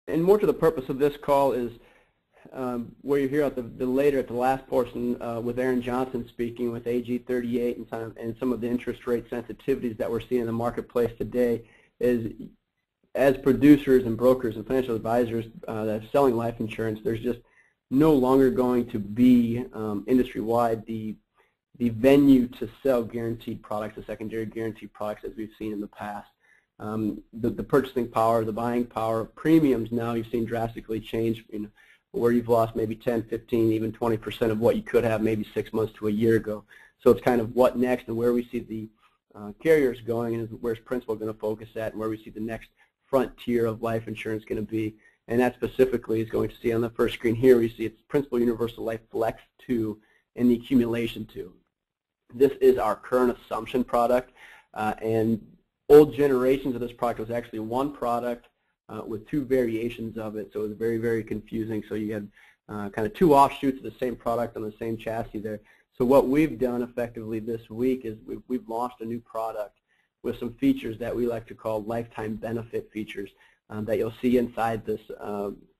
and more to the purpose of this call is where you hear at the later at the last portion with Aaron Johnson speaking with AG 38 and some of the interest rate sensitivities that we're seeing in the marketplace today is as producers and brokers and financial advisors that are selling life insurance, there's just no longer going to be industry-wide the venue to sell guaranteed products, the secondary guaranteed products as we've seen in the past. The purchasing power, the buying power of premiums now you've seen drastically change, where you've lost maybe 10, 15, even 20% of what you could have maybe 6 months to a year ago. So it's kind of what next and where we see the carriers going and where's Principal going to focus at and where we see the next frontier of life insurance going to be. And that specifically is going to see on the first screen here, we see it's Principal Universal Life Flex 2 and the Accumulation 2. This is our current assumption product, and old generations of this product was actually one product with two variations of it, so it was very, very confusing. So you had kind of two offshoots of the same product on the same chassis there. So what we've done effectively this week is we've launched a new product with some features that we like to call lifetime benefit features that you'll see inside this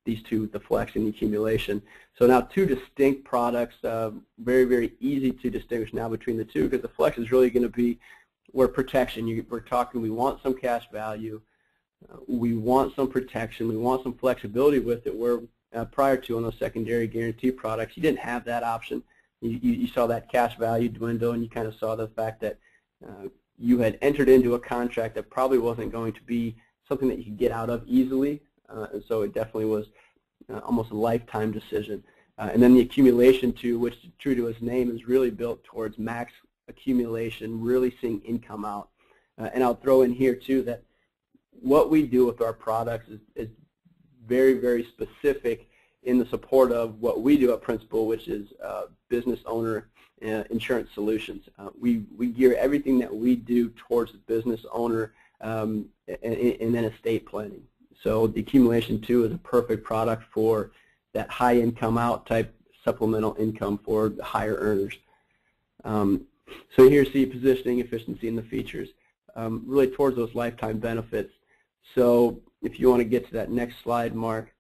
these two, the Flex and the Accumulation. So now two distinct products, very, very easy to distinguish now between the two, because the Flex is really going to be where protection, we're talking we want some cash value, we want some protection, we want some flexibility with it, where prior to on those secondary guarantee products you didn't have that option. You saw that cash value dwindle, and you kind of saw the fact that you had entered into a contract that probably wasn't going to be something that you could get out of easily, and so it definitely was almost a lifetime decision. And then the Accumulation 2, which true to its name is really built towards max accumulation, really seeing income out. And I'll throw in here too that what we do with our products is very, very specific in the support of what we do at Principal, which is business owner insurance solutions. We gear everything that we do towards the business owner and then estate planning. So the Accumulation 2 is a perfect product for that high income out type supplemental income for the higher earners. So here you see positioning, efficiency, and the features, really towards those lifetime benefits. So if you want to get to that next slide, Mark,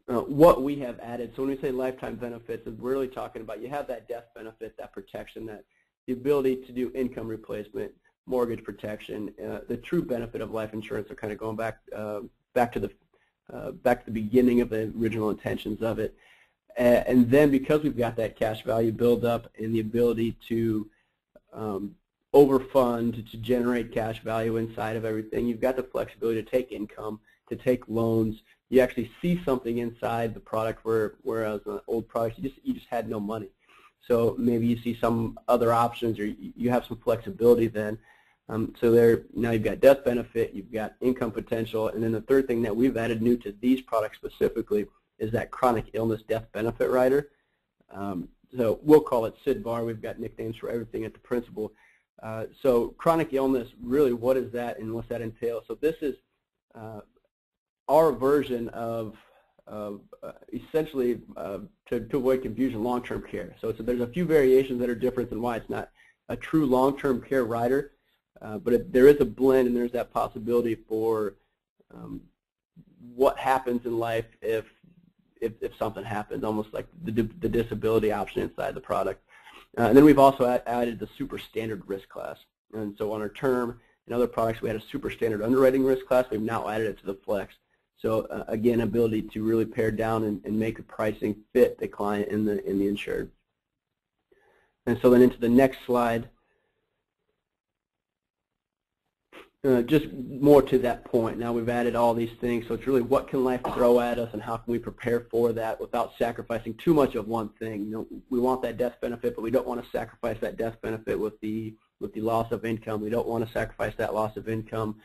what we have added, so when we say lifetime benefits, we're really talking about you have that death benefit, that protection, that the ability to do income replacement, mortgage protection, the true benefit of life insurance are kind of going back to the beginning of the original intentions of it. And then because we've got that cash value buildup and the ability to overfund, to generate cash value inside of everything, you've got the flexibility to take income, to take loans. You actually see something inside the product whereas an old product, you just had no money. So maybe you see some other options, or you have some flexibility then. So now you've got death benefit, you've got income potential, and then the third thing that we've added new to these products specifically is that chronic illness death benefit rider. So we'll call it SIDBAR. We've got nicknames for everything at the Principal. So chronic illness, really what is that and what's that entail? So this is our version of essentially, to avoid confusion, long-term care. So there's a few variations that are different than why it's not a true long-term care rider, but there is a blend, and there's that possibility for what happens in life if something happens, almost like the disability option inside the product. And then we've also added the super standard risk class. And so on our term and other products, we had a super standard underwriting risk class. We've now added it to the Flex. So again, ability to really pare down and make the pricing fit the client and the insured. And so then into the next slide, just more to that point. Now we've added all these things, so it's really what can life throw at us and how can we prepare for that without sacrificing too much of one thing. We want that death benefit, but we don't want to sacrifice that death benefit with the loss of income. We don't want to sacrifice that loss of income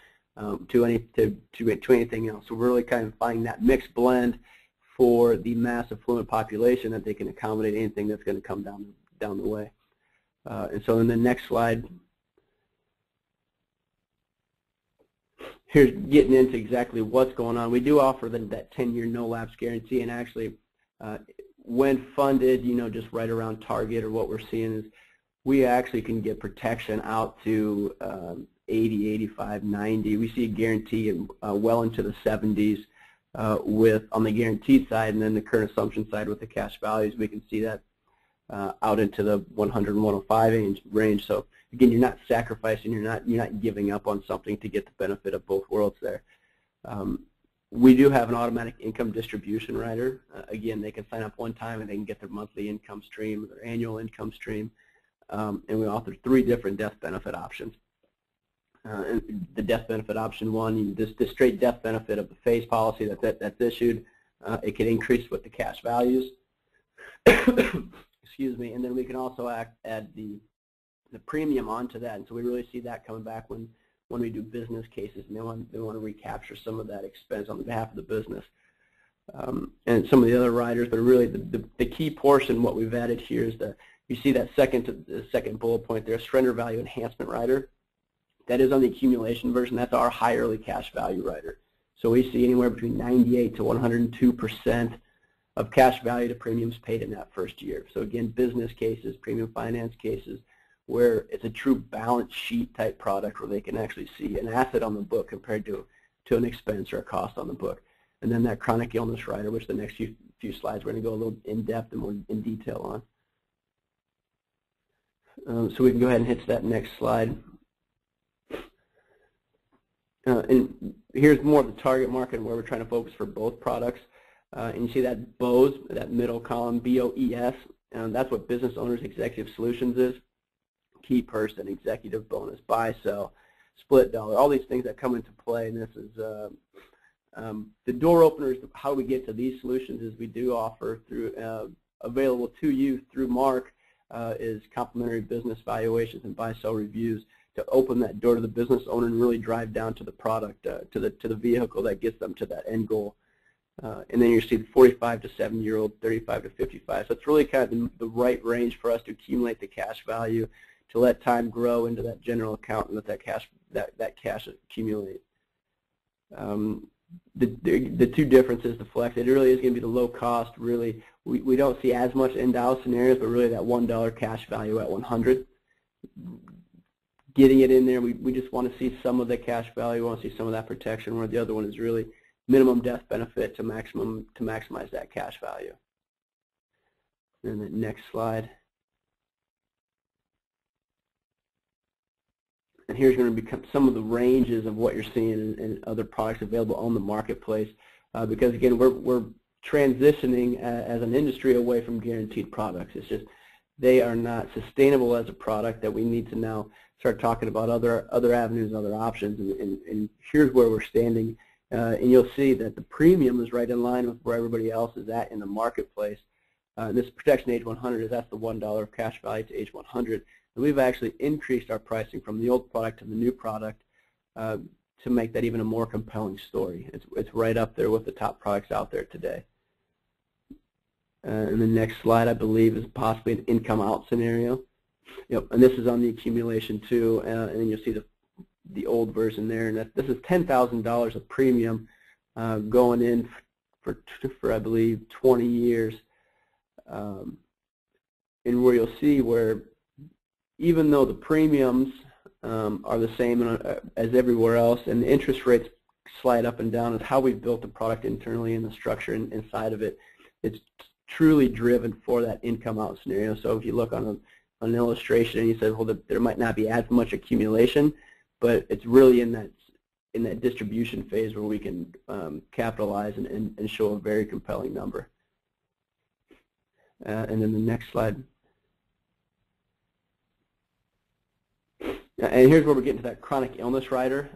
to anything else. So we're really kind of finding that mixed blend for the mass affluent population that they can accommodate anything that's going to come down the way. And so in the next slide, here's getting into exactly what's going on. We do offer that 10-year no-lapse guarantee, and actually when funded, just right around target, or what we're seeing is we actually can get protection out to 80, 85, 90. We see a guarantee in, well into the 70s on the guaranteed side, and then the current assumption side with the cash values, we can see that out into the 100 and 105 range. So again, you're not sacrificing, you're not giving up on something to get the benefit of both worlds there. We do have an automatic income distribution rider. Again, they can sign up one time and they can get their monthly income stream, their annual income stream, and we offer 3 different death benefit options. And the death benefit option 1, the straight death benefit of the phase policy that's issued, it can increase with the cash values. Excuse me, and then we can also add the premium onto that, and so we really see that coming back when we do business cases, and they want to recapture some of that expense on behalf of the business. And some of the other riders, but really the key portion, what we've added here is you see that second bullet point there, surrender value enhancement rider. That is on the accumulation version. That's our high early cash value rider. So we see anywhere between 98 to 102% of cash value to premiums paid in that first year. So again, business cases, premium finance cases, where it's a true balance sheet type product where they can actually see an asset on the book compared to an expense or a cost on the book. And then that chronic illness rider, which the next few slides we're going to go a little in depth and more in detail on. So we can go ahead and hit that next slide. And here's more of the target market where we're trying to focus for both products. And you see that BOES, that middle column, BOES, and that's what Business Owners Executive Solutions is. Key person, executive bonus, buy, sell, split dollar, all these things that come into play. And this is the door openers. How we get to these solutions is we do offer through available to you through Mark is complimentary business valuations and buy-sell reviews to open that door to the business owner and really drive down to the product, to the vehicle that gets them to that end goal. And then you see the 45 to 70-year-old, 35 to 55. So it's really kind of the right range for us to accumulate the cash value, to let time grow into that general account and let that cash accumulate. The two differences to flex, it really is going to be the low cost. Really, we don't see as much end-out scenarios, but really that $1 cash value at 100. Getting it in there, we just want to see some of the cash value, we want to see some of that protection, where the other one is really minimum death benefit to maximize that cash value. And the next slide. And here's going to become some of the ranges of what you're seeing in other products available on the marketplace, because again, we're transitioning as an industry away from guaranteed products. It's just they are not sustainable as a product that we need to now start talking about other avenues, other options, and here's where we're standing. And you'll see that the premium is right in line with where everybody else is at in the marketplace. This protection age 100 that's the $1 of cash value to age 100. And we've actually increased our pricing from the old product to the new product to make that even a more compelling story. It's right up there with the top products out there today. And the next slide, I believe, is possibly an income out scenario. Yep, and this is on the accumulation too, and then you'll see the old version there. And this is $10,000 of premium going in for I believe 20 years, and where you'll see where even though the premiums are the same as everywhere else, and the interest rates slide up and down, is how we've built the product internally and the structure inside of it. It's truly driven for that income out scenario. So if you look on an illustration and you say, well, there might not be as much accumulation, but it's really in that distribution phase where we can capitalize and show a very compelling number. And then the next slide. And here's where we're getting to that chronic illness rider.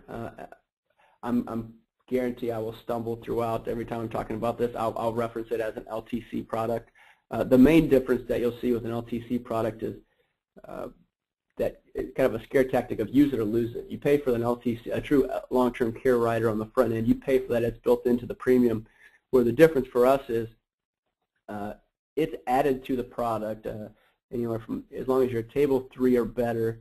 I'm guarantee I will stumble throughout every time I'm talking about this. I'll reference it as an LTC product. The main difference that you'll see with an LTC product is that it's kind of a scare tactic of use it or lose it. You pay for an LTC, a true long-term care rider on the front end. You pay for that. It's built into the premium. Where the difference for us is it's added to the product anywhere from, as long as you're table 3 or better,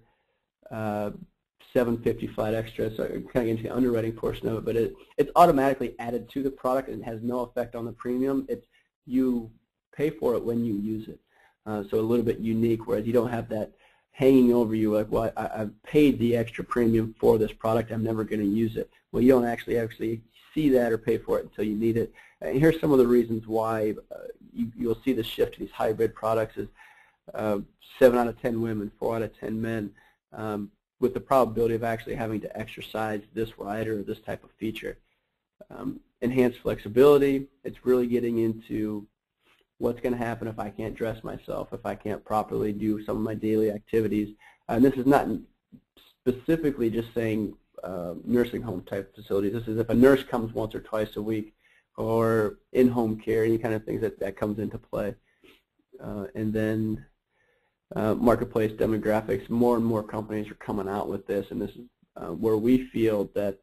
$750 flat extra, so kind of get into the underwriting portion of it, but it's automatically added to the product and has no effect on the premium. You pay for it when you use it, so a little bit unique, whereas you don't have that hanging over you like, well, I've paid the extra premium for this product, I'm never going to use it. Well, you don't actually see that or pay for it until you need it. And here's some of the reasons why you'll see the shift to these hybrid products is 7 out of 10 women, 4 out of 10 men, with the probability of actually having to exercise this rider or this type of feature. Enhanced flexibility, it's really getting into what's going to happen if I can't dress myself, if I can't properly do some of my daily activities. And this is not specifically just saying nursing home type facilities. This is if a nurse comes once or twice a week, or in-home care, any kind of things that comes into play. And then marketplace demographics, more and more companies are coming out with this, and this is where we feel that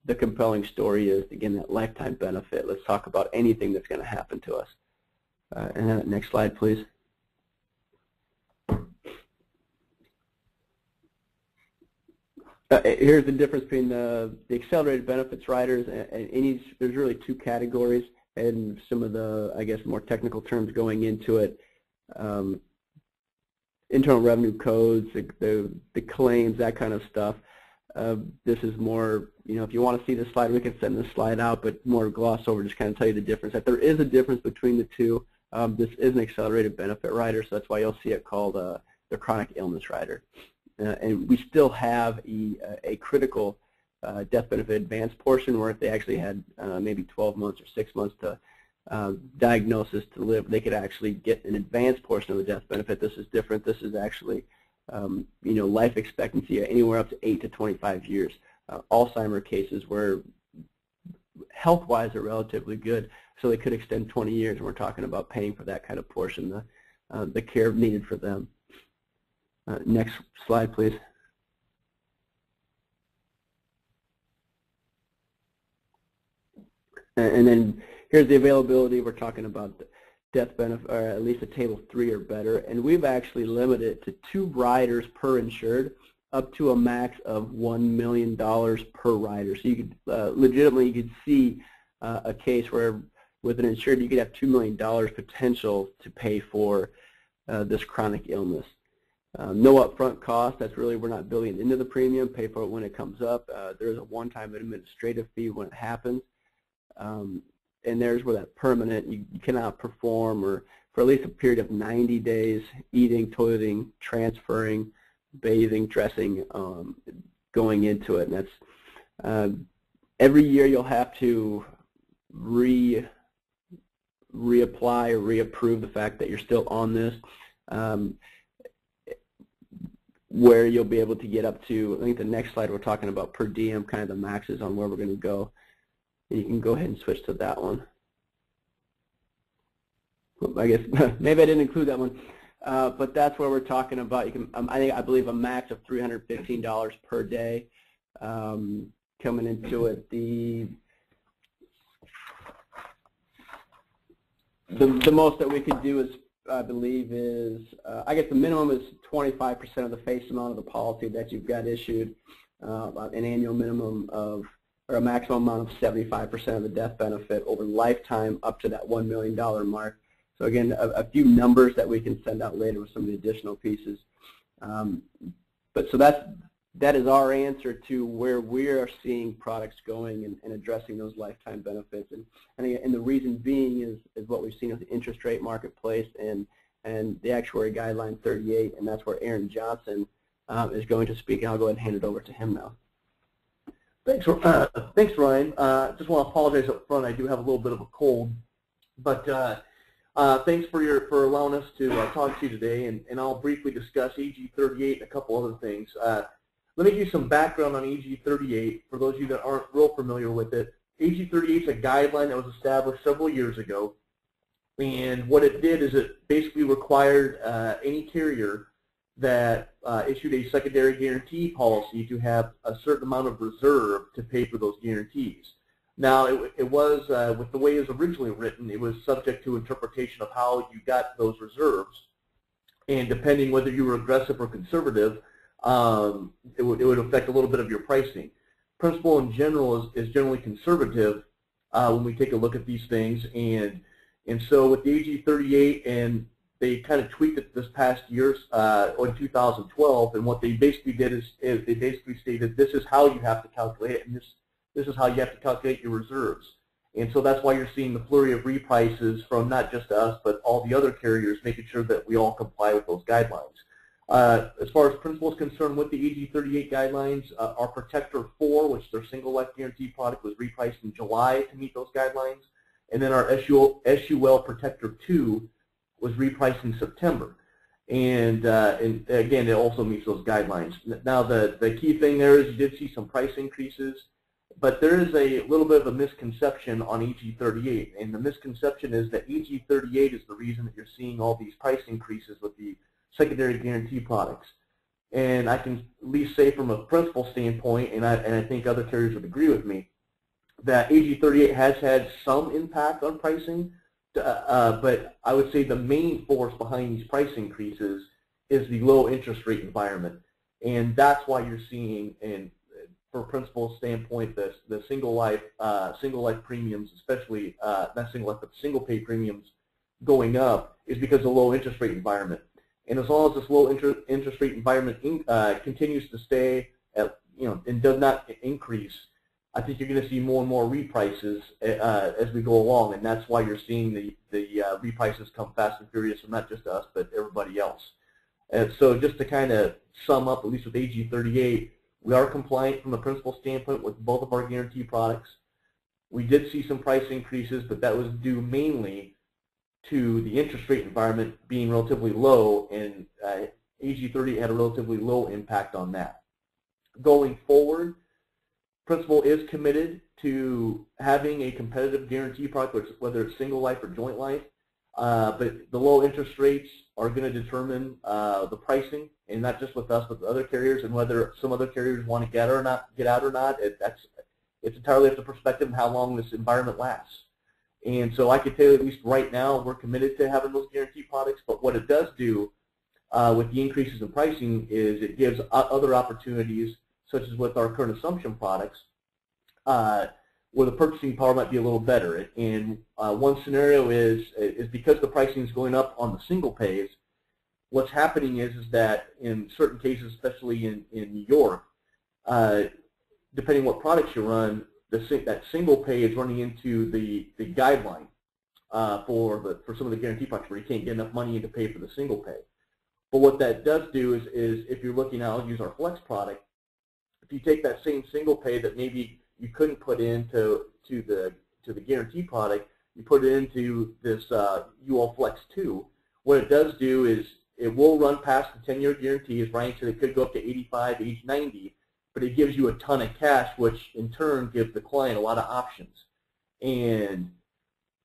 the compelling story is, again, that lifetime benefit. Let's talk about anything that's going to happen to us. And then next slide, please. Here's the difference between the accelerated benefits riders and there's really two categories, and some of the, I guess, more technical terms going into it. Internal revenue codes, the claims, that kind of stuff. This is more, if you want to see this slide, we can send this slide out, but more gloss over, just kind of tell you the difference. That there is a difference between the two. This is an accelerated benefit rider, so that's why you'll see it called the chronic illness rider. And we still have a critical death benefit advance portion where if they actually had maybe 12 months or 6 months to diagnosis to live, they could actually get an advance portion of the death benefit. This is different. This is actually life expectancy anywhere up to 8 to 25 years. Alzheimer cases where health-wise are relatively good, so they could extend 20 years, and we're talking about paying for that kind of portion, the care needed for them. Next slide, please. And then here's the availability. We're talking about the death benefit, or at least a table 3 or better, and we've actually limited it to 2 riders per insured, up to a max of $1 million per rider. So you could legitimately, you could see a case where with an insured you could have $2 million potential to pay for this chronic illness. No upfront cost. That's really, we're not building it into the premium. Pay for it when it comes up. There is a one-time administrative fee when it happens. And there's where that permanent, you cannot perform or for at least a period of 90 days, eating, toileting, transferring, bathing, dressing, going into it. And that's every year you'll have to reapply or reapprove the fact that you're still on this, where you'll be able to get up to, I think the next slide we're talking about per diem, kind of the maxes on where we're going to go. And you can go ahead and switch to that one. I guess maybe I didn't include that one, but that's where we're talking about. You can, I believe, a max of $315 per day coming into it. The most that we could do is, I believe, is I guess the minimum is 25% of the face amount of the policy that you've got issued, an annual minimum of, or a maximum amount of 75% of the death benefit over lifetime up to that $1 million mark. So again, a few numbers that we can send out later with some of the additional pieces. But so that is our answer to where we are seeing products going and addressing those lifetime benefits. And the reason being is what we've seen with the interest rate marketplace and the actuary guideline 38, and that's where Aaron Johnson is going to speak, and I'll go ahead and hand it over to him now. Thanks, Ryan. Just want to apologize up front. I do have a little bit of a cold, but thanks for allowing us to talk to you today, and I'll briefly discuss AG38 and a couple other things. Let me give you some background on AG38 for those of you that aren't real familiar with it. AG38 is a guideline that was established several years ago, and what it did is it basically required any carrier that issued a secondary guarantee policy to have a certain amount of reserve to pay for those guarantees. Now, it was, with the way it was originally written, it was subject to interpretation of how you got those reserves, and depending whether you were aggressive or conservative, it would affect a little bit of your pricing. Principle in general is generally conservative when we take a look at these things, and so with the AG38 and they kind of tweaked it this past year, or in 2012, and what they basically did is they basically stated this is how you have to calculate it, and this is how you have to calculate your reserves. And so that's why you're seeing the flurry of reprices from not just us, but all the other carriers, making sure that we all comply with those guidelines. As far as principal is concerned with the AG38 guidelines, our Protector 4, which is their single life guarantee product, was repriced in July to meet those guidelines. And then our SUL Protector 2 was repriced in September. And again, it also meets those guidelines. Now, the key thing there is you did see some price increases, but there is a little bit of a misconception on AG38. And the misconception is that AG38 is the reason that you're seeing all these price increases with the secondary guarantee products. And I can at least say from a principal standpoint, and I think other carriers would agree with me, that AG38 has had some impact on pricing, but I would say the main force behind these price increases is the low interest rate environment. And that's why you're seeing, and for principal standpoint, the single life premiums, especially not single life, but single pay premiums going up, is because of the low interest rate environment. And as long as this low interest rate environment continues to stay at, and does not increase, I think you're going to see more and more reprices as we go along, and that's why you're seeing the reprices come fast and furious from not just us, but everybody else. And so just to kind of sum up, at least with AG38, we are compliant from a principal standpoint with both of our guarantee products. We did see some price increases, but that was due mainly to the interest rate environment being relatively low, and AG38 had a relatively low impact on that. Going forward, principal is committed to having a competitive guarantee product, whether it's single life or joint life, but the low interest rates are going to determine the pricing, and not just with us, but with other carriers, and whether some other carriers want to get out or not. It's entirely up to perspective and how long this environment lasts. And so I could tell you, at least right now, we're committed to having those guarantee products, but what it does do with the increases in pricing is it gives other opportunities, such as with our current assumption products, where the purchasing power might be a little better. And one scenario is because the pricing is going up on the single pays, what's happening is that in certain cases, especially in New York, depending what products you run, that single pay is running into the guideline for some of the guarantee products where you can't get enough money to pay for the single pay. But what that does do is if you're looking, I'll use our Flex product, if you take that same single pay that maybe you couldn't put into the guarantee product, you put it into this UL Flex 2, what it does do is it will run past the 10-year guarantee. As Ryan said, it could go up to 85, age 90, but it gives you a ton of cash, which in turn gives the client a lot of options. And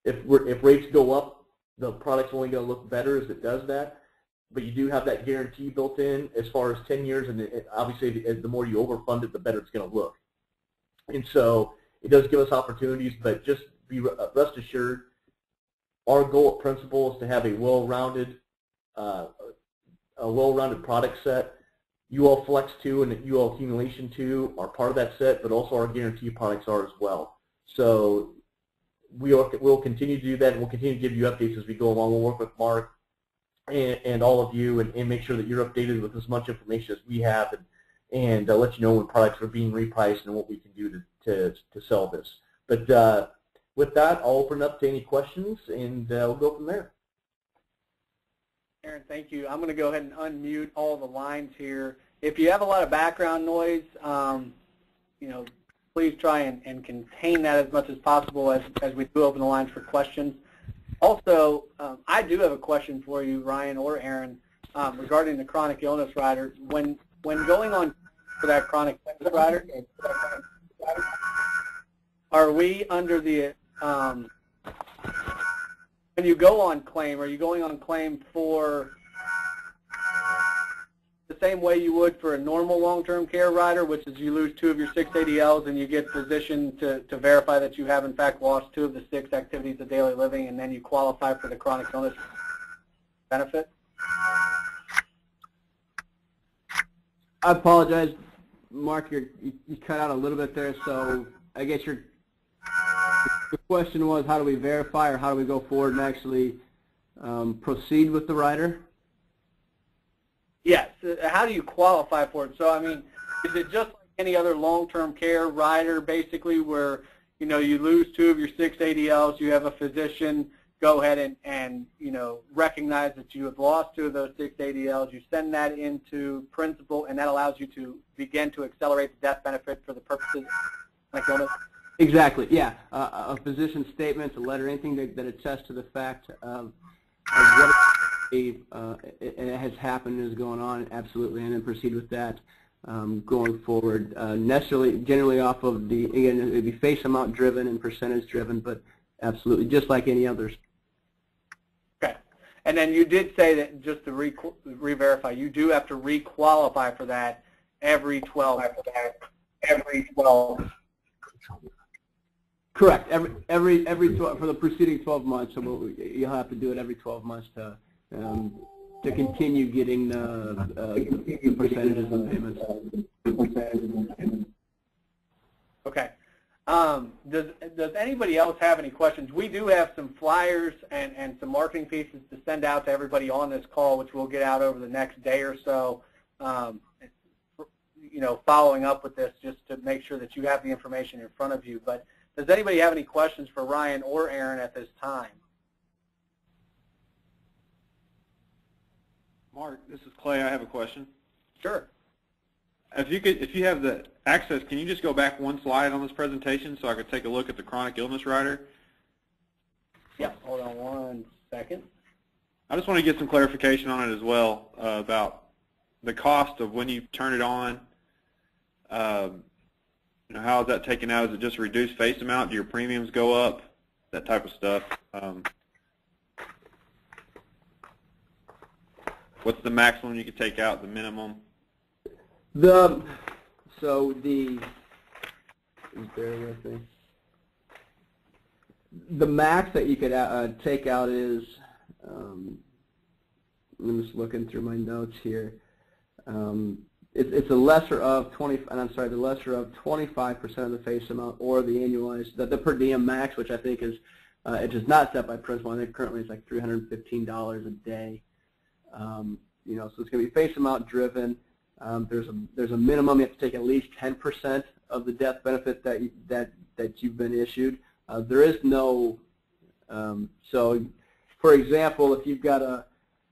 if rates go up, the product's only going to look better as it does that. But you do have that guarantee built in as far as 10 years, and obviously the more you overfund it, the better it's going to look. And so it does give us opportunities, but just be rest assured, our goal at Principal is to have a well-rounded product set. UL Flex 2 and UL Accumulation 2 are part of that set, but also our guarantee products are as well. So we'll continue to do that, and we'll continue to give you updates as we go along. We'll work with Mark and all of you and make sure that you're updated with as much information as we have, and let you know when products are being repriced and what we can do to sell this. But with that, I'll open up to any questions, and we'll go from there. Aaron, thank you. I'm going to go ahead and unmute all the lines here. If you have a lot of background noise, please try and contain that as much as possible as we do open the lines for questions. Also, I do have a question for you, Ryan or Aaron, regarding the chronic illness rider. When going on for that chronic illness rider, are we under the when you go on claim, are you going on claim for the same way you would for a normal long-term care rider, which is you lose 2 of your 6 ADLs and you get physician to verify that you have in fact lost 2 of the 6 activities of daily living, and then you qualify for the chronic illness benefit? I apologize, Mark, you cut out a little bit there, so I guess the question was, how do we verify, or how do we go forward and actually proceed with the rider? Yes. How do you qualify for it? So, I mean, is it just like any other long-term care rider, basically, where, you know, you lose 2 of your 6 ADLs, you have a physician go ahead and you know, recognize that you have lost 2 of those 6 ADLs, you send that into principal, and that allows you to begin to accelerate the death benefit for the purposes of chronic illness? Exactly, yeah. A physician statement, a letter, anything that attests to the fact of what it has happened and is going on, absolutely, and then proceed with that going forward. Generally off of the, again, it would be face amount driven and percentage driven, but absolutely, just like any others. Okay. And then you did say that, just to re-verify, you do have to re-qualify for that every 12. Correct. Every 12, for the preceding 12 months. So you'll have to do it every 12 months to continue getting the percentages and payments. Okay. Does anybody else have any questions? We do have some flyers and some marketing pieces to send out to everybody on this call, which we'll get out over the next day or so. You know, following up with this, just to make sure that you have the information in front of you. But does anybody have any questions for Ryan or Aaron at this time? Mark, this is Clay. I have a question. Sure. If you have the access, can you just go back 1 slide on this presentation so I could take a look at the chronic illness rider? Yep. Hold on 1 second. I just want to get some clarification on it as well about the cost of when you turn it on. You know, how is that taken out? Is it just a reduced face amount? Do your premiums go up? That type of stuff. What's the maximum you could take out? The minimum? Bear with me. The max that you could take out is, I'm just looking through my notes here. It's a lesser of 25% of the face amount, or the annualized, the per diem max, which I think is, it is not set by principal. I think currently it's like $315 a day. You know, so it's going to be face amount driven. There's a minimum. You have to take at least 10% of the death benefit that you've been issued. There is no, so for example, if you've got a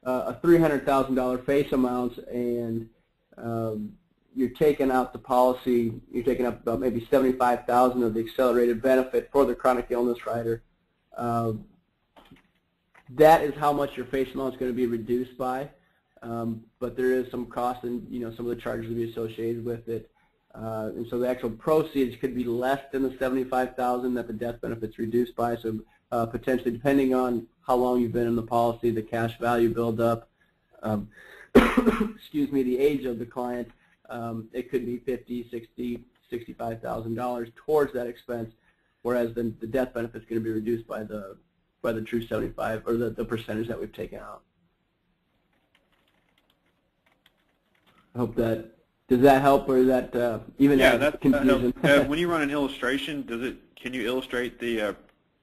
$300,000 face amount and you're taking out the policy, you're taking up about maybe $75,000 of the accelerated benefit for the chronic illness rider. That is how much your face amount is going to be reduced by. But there is some cost, and you know, some of the charges will be associated with it, and so the actual proceeds could be less than the $75,000 that the death benefit's reduced by. So potentially, depending on how long you've been in the policy, the cash value buildup, excuse me, the age of the client, it could be $50,000, $60,000, $65,000 towards that expense, whereas the death benefit is going to be reduced by the true 75, or the percentage that we've taken out. I hope that, does that help, or is that even that's confusing? When you run an illustration, can you illustrate the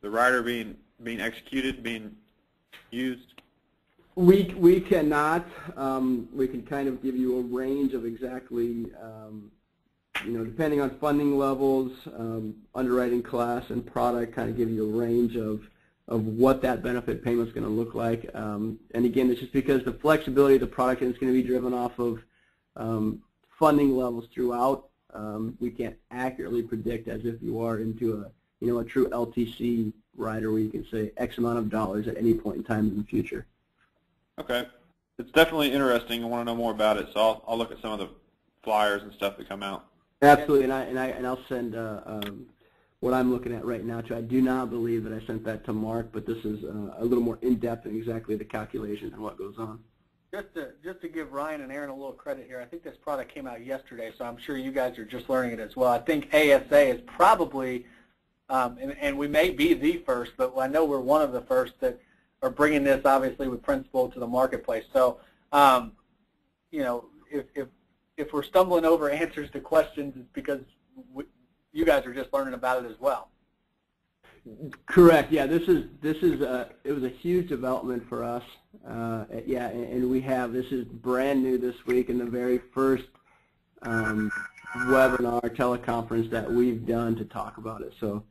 rider being executed, being used? We cannot. We can kind of give you a range of exactly, you know, depending on funding levels, underwriting class, and product, kind of give you a range of what that benefit payment is going to look like. And again, it's just because the flexibility of the product is going to be driven off of funding levels throughout. We can't accurately predict as if you are into a true LTC rider where you can say X amount of dollars at any point in time in the future. Okay, it's definitely interesting. I want to know more about it, so I'll look at some of the flyers and stuff that come out. Absolutely, and I'll send what I'm looking at right now too. I do not believe that I sent that to Mark, but this is a little more in depth in exactly the calculations and what goes on. Just to give Ryan and Aaron a little credit here, I think this product came out yesterday, so I'm sure you guys are just learning it as well. I think ASA is probably, and we may be the first, but I know we're one of the first that are bringing this, obviously, with principal to the marketplace. So, you know, if we're stumbling over answers to questions, it's because you guys are just learning about it as well. Correct. Yeah, this is it was a huge development for us. Yeah, and this is brand new this week, and the very first webinar teleconference that we've done to talk about it. So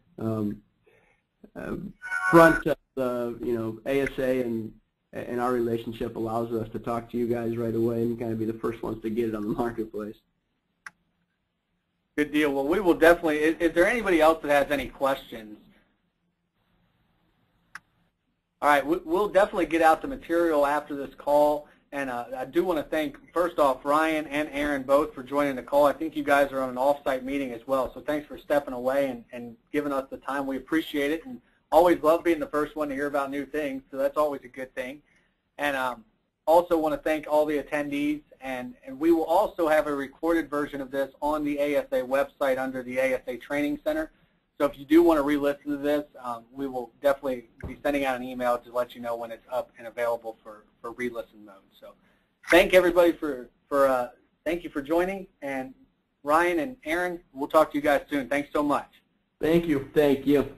front of the ASA and our relationship allows us to talk to you guys right away and kind of be the first ones to get it on the marketplace. Good deal. Well, we will definitely. Is there anybody else that has any questions? All right, we'll definitely get out the material after this call, and I do want to thank, first off, Ryan and Aaron both for joining the call. I think you guys are on an off-site meeting as well, so thanks for stepping away and giving us the time. We appreciate it, and always love being the first one to hear about new things, so that's always a good thing. And also want to thank all the attendees, and we will also have a recorded version of this on the ASA website under the ASA Training Center. So if you do want to re-listen to this, we will definitely be sending out an email to let you know when it's up and available for re-listen mode. So thank everybody thank you for joining, and Ryan and Aaron, we'll talk to you guys soon. Thanks so much. Thank you. Thank you.